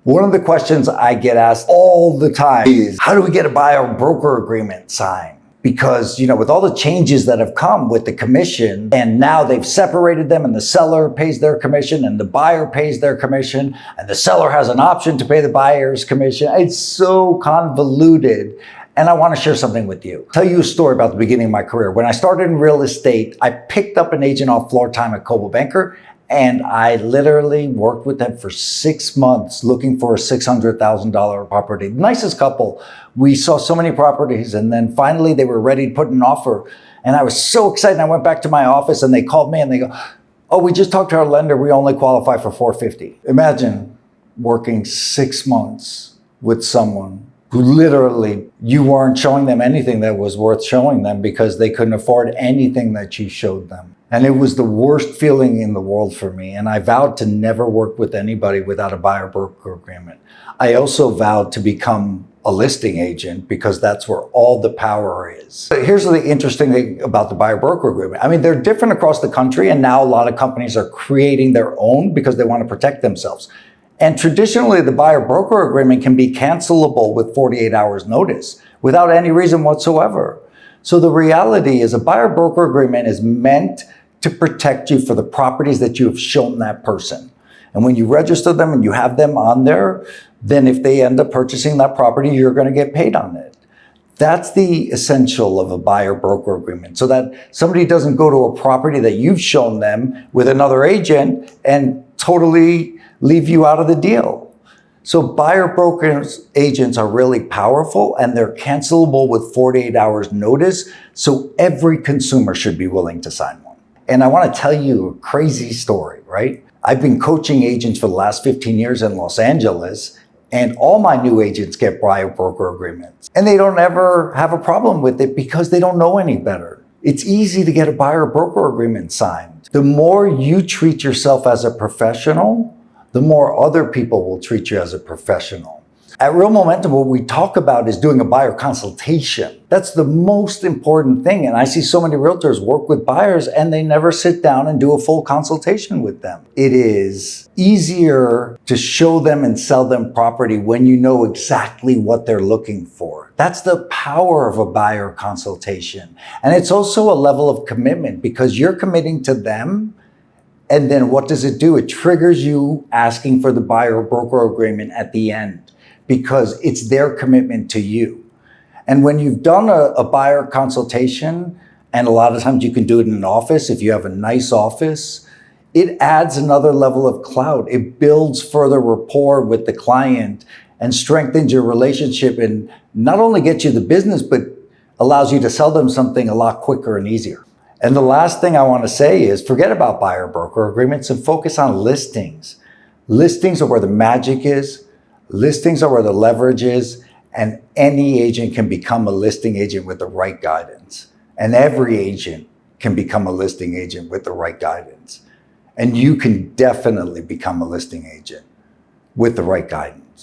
One of the questions I get asked all the time is, how do we get a buyer broker agreement signed? Because, with all the changes that have come with the commission, and now they've separated them and the seller pays their commission and the buyer pays their commission and the seller has an option to pay the buyer's commission. It's so convoluted. And I want to share something with you. Tell you a story about the beginning of my career. When I started in real estate, I picked up an agent off floor time at Coldwell Banker, and I literally worked with them for 6 months looking for a $600,000 property. Nicest couple. We saw so many properties, and then finally they were ready to put an offer. And I was so excited. I went back to my office and they called me and they go, "Oh, we just talked to our lender. We only qualify for $450,000. Imagine working 6 months with someone who literally, you weren't showing them anything that was worth showing them because they couldn't afford anything that you showed them. And it was the worst feeling in the world for me. And I vowed to never work with anybody without a buyer broker agreement. I also vowed to become a listing agent because that's where all the power is. Here's the interesting thing about the buyer broker agreement. I mean, they're different across the country, and now a lot of companies are creating their own because they want to protect themselves. And traditionally, the buyer broker agreement can be cancelable with 48 hours notice without any reason whatsoever. So the reality is a buyer broker agreement is meant to protect you for the properties that you have shown that person. And when you register them and you have them on there, then if they end up purchasing that property, you're going to get paid on it. That's the essential of a buyer broker agreement, so that somebody doesn't go to a property that you've shown them with another agent and totally leave you out of the deal. So buyer broker agents are really powerful, and they're cancelable with 48 hours notice. So every consumer should be willing to sign one. And I want to tell you a crazy story, right? I've been coaching agents for the last 15 years in Los Angeles, and all my new agents get buyer broker agreements. And they don't ever have a problem with it because they don't know any better. It's easy to get a buyer broker agreement signed. The more you treat yourself as a professional, the more other people will treat you as a professional. At Real Momentum, what we talk about is doing a buyer consultation. That's the most important thing. And I see so many realtors work with buyers and they never sit down and do a full consultation with them. It is easier to show them and sell them property when you know exactly what they're looking for. That's the power of a buyer consultation. And it's also a level of commitment because you're committing to them. And then what does it do? It triggers you asking for the buyer broker agreement at the end because it's their commitment to you. And when you've done a buyer consultation, and a lot of times you can do it in an office, if you have a nice office, it adds another level of clout. It builds further rapport with the client and strengthens your relationship, and not only gets you the business, but allows you to sell them something a lot quicker and easier. And the last thing I want to say is forget about buyer broker agreements and focus on listings. Listings are where the magic is. Listings are where the leverage is. And any agent can become a listing agent with the right guidance. And every agent can become a listing agent with the right guidance. And you can definitely become a listing agent with the right guidance.